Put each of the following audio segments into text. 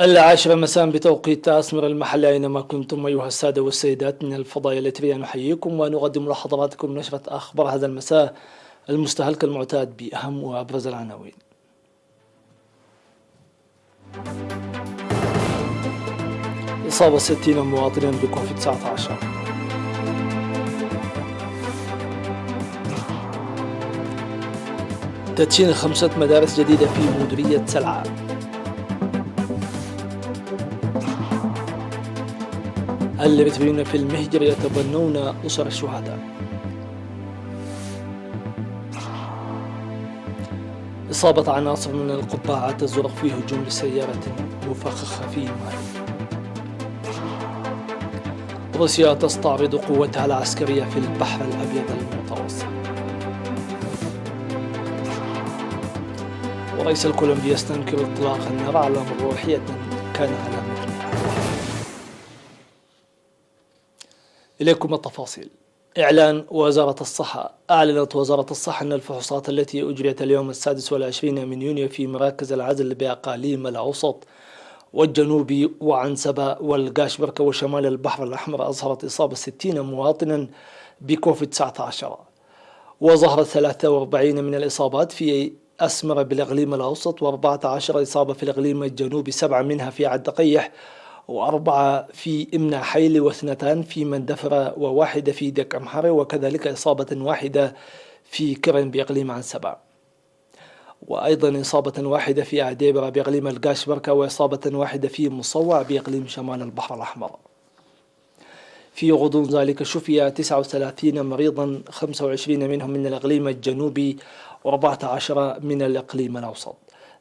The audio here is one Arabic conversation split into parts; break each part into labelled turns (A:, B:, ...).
A: العاشرة مساء بتوقيت أسمر المحل أينما كنتم أيها السادة والسيدات من الفضاء الإلكترية، نحييكم ونقدم لحضراتكم نشرة أخبار هذا المساء المستهلك المعتاد بأهم وأبرز العناوين. إصابة 60 مواطنا بكوفيد 19. تدشين 5 مدارس جديدة في مديرية سلعة. الإريتريون في المهجر يتبنون أسر الشهداء. إصابة عناصر من القبعات الزرق في هجوم لسيارة مفخخة في مالي. روسيا تستعرض قوتها العسكرية في البحر الأبيض المتوسط. ورئيس الكولومبي يستنكر إطلاق النار على مروحية كان على متنها. إليكم التفاصيل. إعلان وزارة الصحة. أعلنت وزارة الصحة أن الفحوصات التي أجريت اليوم 26 من يونيو في مراكز العزل بأقاليم الأوسط والجنوبي وعنسبة والقاشبركة وشمال البحر الأحمر أظهرت إصابة 60 مواطنا بكوفيد 19، وظهرت 43 من الإصابات في أسمر بالإقليم الأوسط، و14 إصابة في الإقليم الجنوبي، 7 منها في عدقيح، و4 في إمنا حيلي، و2 في مندفرة، و1 في دك أمحري، وكذلك إصابة واحدة في كرن بإقليم عنسبة، وأيضا إصابة واحدة في أعديبرة بإقليم القاشبركة، وإصابة واحدة في مصوع بإقليم شمال البحر الأحمر. في غضون ذلك شفي 39 مريضا، 25 منهم من الإقليم الجنوبي و14 من الإقليم الأوسط.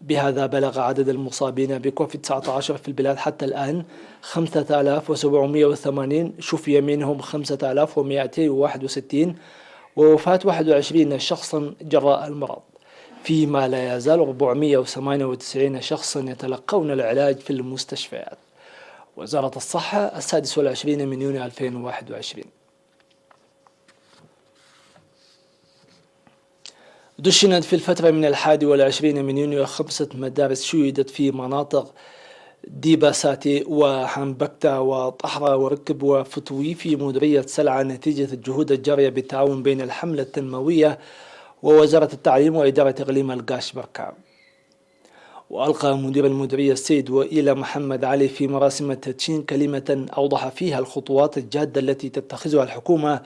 A: بهذا بلغ عدد المصابين بكوفيد 19 في البلاد حتى الآن 5780، شفي منهم 5261، ووفاة 21 شخصا جراء المرض، فيما لا يزال 498 شخصا يتلقون العلاج في المستشفيات. وزارة الصحة 26 من يونيو 2021. دشنت في الفترة من 21 من يونيو 5 مدارس شيدت في مناطق ديباساتي وحنبكتا وطحرة وركب وفتوي في مديرية سلعة نتيجة الجهود الجارية بالتعاون بين الحملة التنموية ووزارة التعليم وإدارة إقليم القاشبركة. وألقى مدير المديرية السيد وإلى محمد علي في مراسم التدشين كلمة أوضح فيها الخطوات الجادة التي تتخذها الحكومة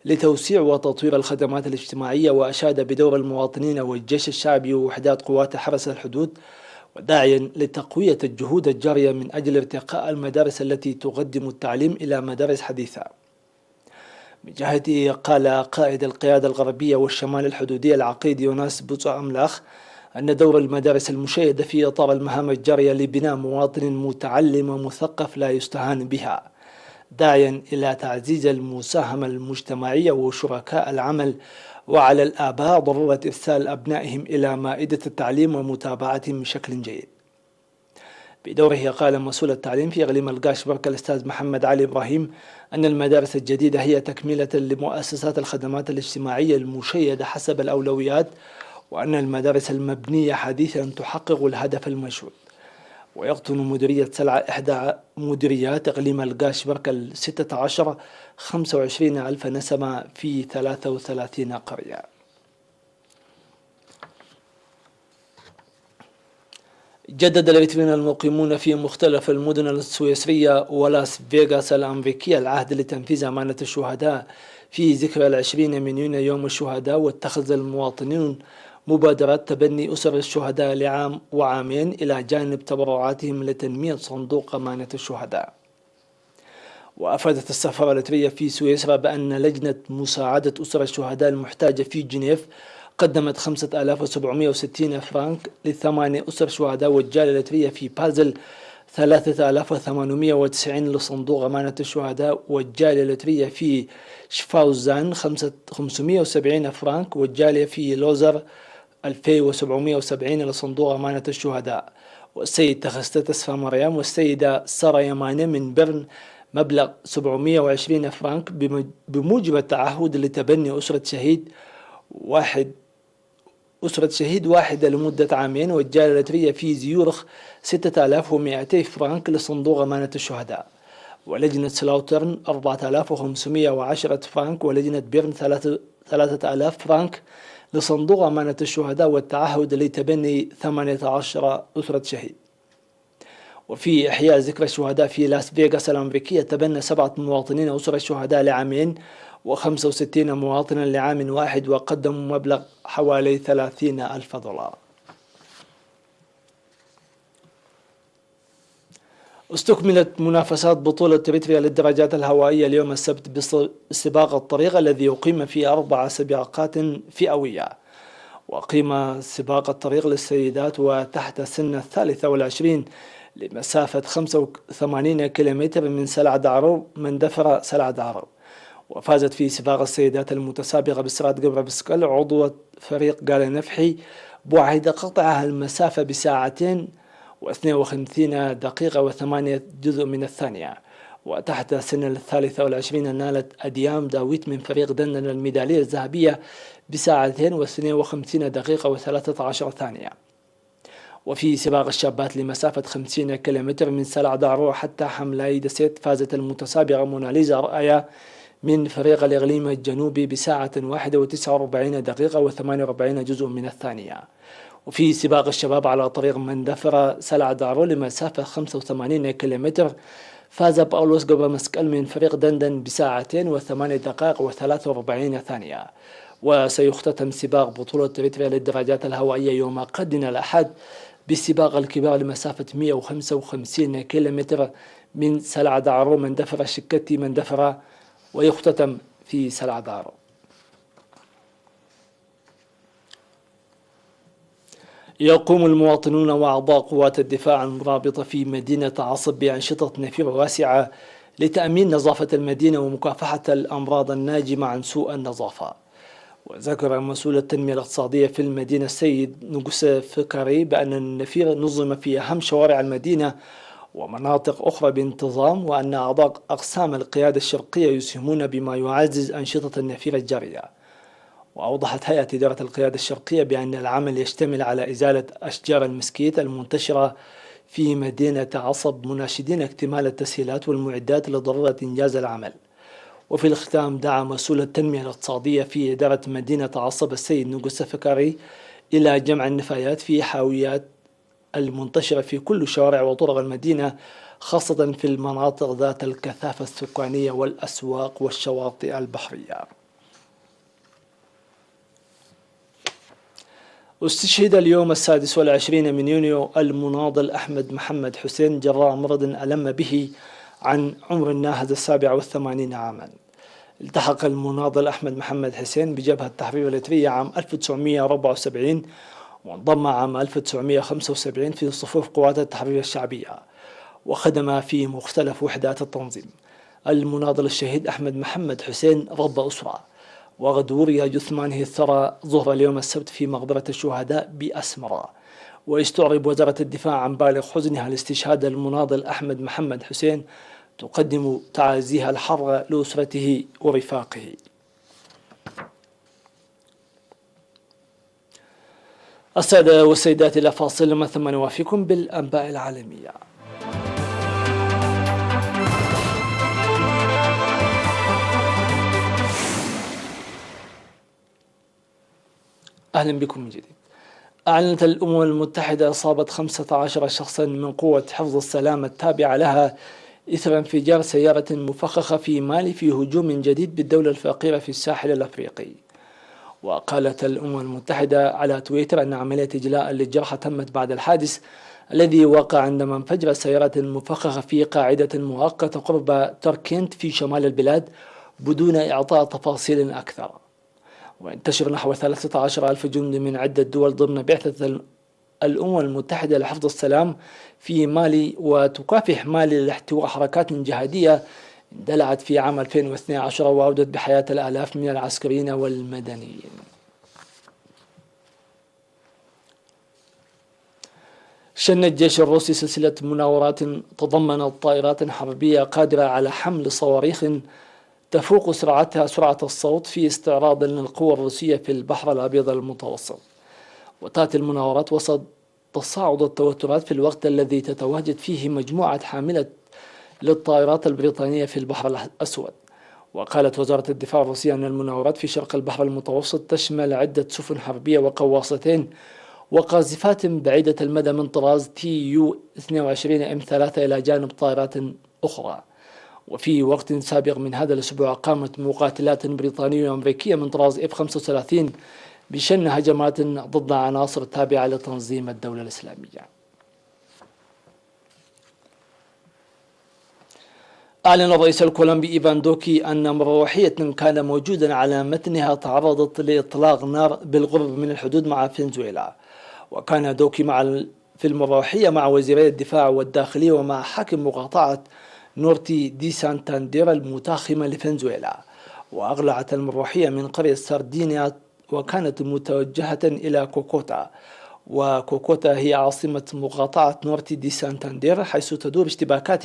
A: لتوسيع وتطوير الخدمات الاجتماعية، وأشاد بدور المواطنين والجيش الشعبي ووحدات قوات حرس الحدود، وداعيا لتقوية الجهود الجارية من أجل ارتقاء المدارس التي تقدم التعليم إلى مدارس حديثة. من جهته قال قائد القيادة الغربية والشمال الحدودية العقيد يوناس بوتسا أملاخ أن دور المدارس المشيدة في إطار المهام الجارية لبناء مواطن متعلم ومثقف لا يستهان بها، داعيا إلى تعزيز المساهمة المجتمعية وشركاء العمل، وعلى الآباء ضرورة إرسال أبنائهم إلى مائدة التعليم ومتابعتهم بشكل جيد. بدوره قال مسؤول التعليم في إقليم القاشبركة الأستاذ محمد علي إبراهيم أن المدارس الجديدة هي تكملة لمؤسسات الخدمات الاجتماعية المشيدة حسب الأولويات، وأن المدارس المبنية حديثا تحقق الهدف المشروط. ويقطن مديرية سلعة إحدى مديريات إقليم القاشبركة 16 25,000 نسمة في 33 قرية. جدد الإريتريين المقيمون في مختلف المدن السويسرية ولاس فيغاس الأمريكية العهد لتنفيذ أمانة الشهداء في ذكرى 20 من يونيو يوم الشهداء، واتخذ المواطنون مبادرات تبني أسر الشهداء لعام وعامين إلى جانب تبرعاتهم لتنمية صندوق أمانة الشهداء. وأفادت السفارة الإيطالية في سويسرا بأن لجنة مساعدة أسر الشهداء المحتاجة في جنيف قدمت 5760 فرنك ل8 أسر شهداء، والجالية الإيطالية في بازل 3890 لصندوق أمانة الشهداء، والجالية الإيطالية في شفاوزان 570 فرنك، والجالية في لوزر 2770 لصندوق أمانة الشهداء. والسيد تخستتس فامريام والسيدة سارة يماني من برن مبلغ 720 فرنك بموجب التعهد لتبني أسرة شهيد واحد أسرة شهيد واحدة لمدة عامين، والجالية اللترية في زيورخ 6200 فرنك لصندوق أمانة الشهداء، ولجنة سلاوترن 4510 فرنك، ولجنة بيرن 3000 فرنك لصندوق أمانة الشهداء والتعهد لتبني 18 أسرة شهيد. وفي إحياء ذكرى الشهداء في لاس فيغاس الأمريكية تبنى 7 مواطنين أسرة الشهداء لعامين و65 مواطنا لعام واحد، وقدموا مبلغ حوالي $30,000. استكملت منافسات بطولة إريتريا للدراجات الهوائية اليوم السبت بسباق الطريق الذي يقيم فيه 4 سباقات فئوية. وقيم سباق الطريق للسيدات وتحت سن 23 لمسافة 85 كيلومتر من سلع دعرو مندفر سلع دعرو. وفازت في سباق السيدات المتسابقة بسرعة قبر بسكال عضوة فريق قال نفحي بوعد قطعها المسافة بساعتين و52 دقيقة و8 جزء من الثانية. وتحت سن 23 نالت أديام داويت من فريق دندن الميدالية الذهبية بساعتين و52 دقيقة و13 ثانية. وفي سباق الشابات لمسافة 50 كيلومتر من سلع دارو حتى حملاي دسيت فازت المتسابقة موناليزا رأيا من فريق الإقليم الجنوبي بساعة 1:49 دقيقة و48 جزء من الثانية. وفي سباق الشباب على طريق مندفر سلع دارو لمسافة 85 كيلومتر فاز باولوس قبر مسكال من فريق دندن بساعتين و8 دقائق و43 ثانية. وسيختتم سباق بطولة إريتريا للدراجات الهوائية يوم غد الأحد بسباق الكبار لمسافة 155 كيلومتر من سلع دارو مندفر شكتي مندفر، ويختتم في سلع دارو. يقوم المواطنون وأعضاء قوات الدفاع المرابطة في مدينة عصب بأنشطة نفير واسعة لتأمين نظافة المدينة ومكافحة الأمراض الناجمة عن سوء النظافة. وذكر مسؤول التنمية الاقتصادية في المدينة السيد نقص فكري بأن النفير نظم في أهم شوارع المدينة ومناطق أخرى بانتظام، وأن أعضاء أقسام القيادة الشرقية يسهمون بما يعزز أنشطة النفير الجارية. وأوضحت هيئة إدارة القيادة الشرقية بأن العمل يشتمل على إزالة أشجار المسكيت المنتشرة في مدينة عصب، مناشدين اكتمال التسهيلات والمعدات لضرورة إنجاز العمل. وفي الختام دعا مسؤول التنمية الاقتصادية في إدارة مدينة عصب السيد نقص فكري إلى جمع النفايات في حاويات المنتشرة في كل شوارع وطرق المدينة، خاصة في المناطق ذات الكثافة السكانية والأسواق والشواطئ البحرية. استشهد اليوم 26 من يونيو المناضل أحمد محمد حسين جراء مرض ألم به عن عمر ناهز 87 عاما. التحق المناضل أحمد محمد حسين بجبهة التحرير الإريترية عام 1974 وانضم عام 1975 في صفوف قوات التحرير الشعبية، وخدم في مختلف وحدات التنظيم. المناضل الشهيد أحمد محمد حسين رب أسرة، وقد وري جثمانه الثرى ظهر اليوم السبت في مقبرة الشهداء بأسمرة. ويستعرب وزارة الدفاع عن بالغ حزنها لاستشهاد المناضل أحمد محمد حسين، تقدم تعازيها الحارة لأسرته ورفاقه. السادة والسيدات إلى فاصل ثم نوافيكم بالأنباء العالمية. أهلا بكم من جديد. أعلنت الأمم المتحدة إصابة 15 شخصا من قوة حفظ السلام التابعة لها إثر انفجار سيارة مفخخة في مالي في هجوم جديد بالدولة الفقيرة في الساحل الأفريقي. وقالت الأمم المتحدة على تويتر أن عملية إجلاء للجرحى تمت بعد الحادث الذي وقع عندما انفجرت سيارة مفخخة في قاعدة مؤقتة قرب تركنت في شمال البلاد بدون إعطاء تفاصيل أكثر. وينتشر نحو 13,000 جندي من عدة دول ضمن بعثة الأمم المتحدة لحفظ السلام في مالي، وتكافح مالي لاحتواء حركات جهادية اندلعت في عام 2012 وأودت بحياة الآلاف من العسكريين والمدنيين. شن الجيش الروسي سلسلة مناورات تضمنت طائرات حربية قادرة على حمل صواريخ تفوق سرعتها سرعة الصوت في استعراض للقوى الروسية في البحر الأبيض المتوسط. وتأتي المناورات وسط تصاعد التوترات في الوقت الذي تتواجد فيه مجموعة حاملة للطائرات البريطانية في البحر الأسود. وقالت وزارة الدفاع الروسية أن المناورات في شرق البحر المتوسط تشمل عدة سفن حربية وقواصتين وقاذفات بعيدة المدى من طراز TU-22M3 إلى جانب طائرات أخرى. وفي وقت سابق من هذا الأسبوع قامت مقاتلات بريطانية وأمريكية من طراز F-35 بشن هجمات ضد عناصر تابعة لتنظيم الدولة الإسلامية. أعلن الرئيس الكولومبي إيفان دوكي أن مروحية كان موجودا على متنها تعرضت لإطلاق نار بالقرب من الحدود مع فنزويلا. وكان دوكي في المروحية مع وزيري الدفاع والداخلية ومع حاكم مقاطعة نورتي دي سانتاندير المتاخمة لفنزويلا. وأقلعت المروحية من قرية ساردينيا وكانت متوجهة إلى كوكوتا. وكوكوتا هي عاصمة مقاطعة نورتي دي سانتاندير، حيث تدور اشتباكات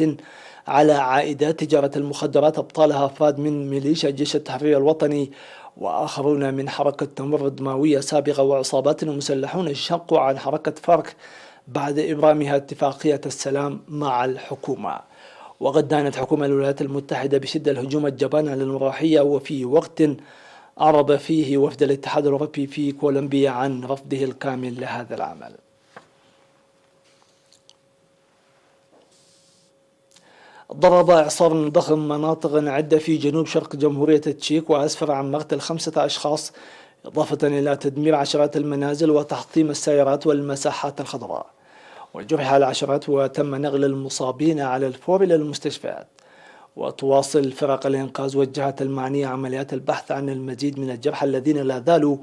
A: على عائدات تجارة المخدرات أبطالها أفراد من ميليشيا جيش التحرير الوطني وآخرون من حركة تمرد ماوية سابقة وعصابات مسلحون انشقوا عن حركة فارك بعد إبرامها اتفاقية السلام مع الحكومة. وقد دانت حكومة الولايات المتحدة بشدة الهجوم الجبان على المروحية، وفي وقت أعرب فيه وفد الاتحاد الأوروبي في كولومبيا عن رفضه الكامل لهذا العمل. ضرب إعصار ضخم مناطق عدة في جنوب شرق جمهورية التشيك وأسفر عن مقتل 5 أشخاص، إضافة إلى تدمير عشرات المنازل وتحطيم السيارات والمساحات الخضراء. وجرح العشرات وتم نقل المصابين على الفور إلى المستشفيات. وتواصل فرق الإنقاذ والجهات المعنية عمليات البحث عن المزيد من الجرحى الذين لا زالوا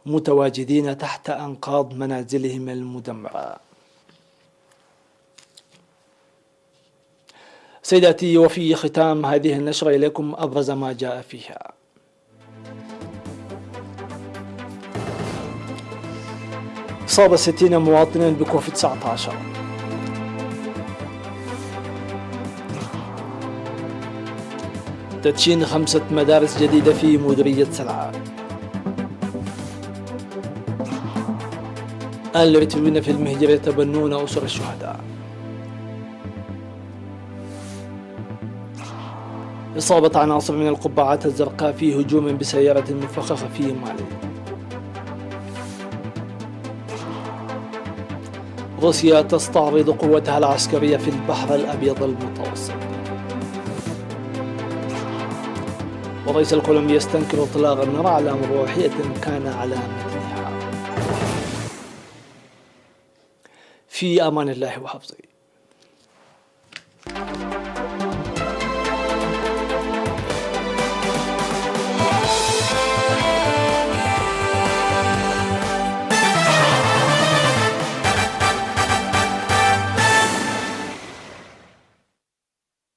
A: متواجدين تحت أنقاض منازلهم المدمرة. سيداتي، وفي ختام هذه النشرة إليكم أبرز ما جاء فيها. إصابة 60 مواطنا بكوفيد-19. تدشين 5 مدارس جديدة في مديرية سلعة. الراتبين في المهجر يتبنون أسر الشهداء. إصابة عناصر من القبعات الزرقاء في هجوم بسيارة مفخخة في مالي. روسيا تستعرض قوتها العسكرية في البحر الأبيض المتوسط. ورئيس الكولومبي يستنكر إطلاق النار على مروحية كان على متنها. في أمان الله وحفظه.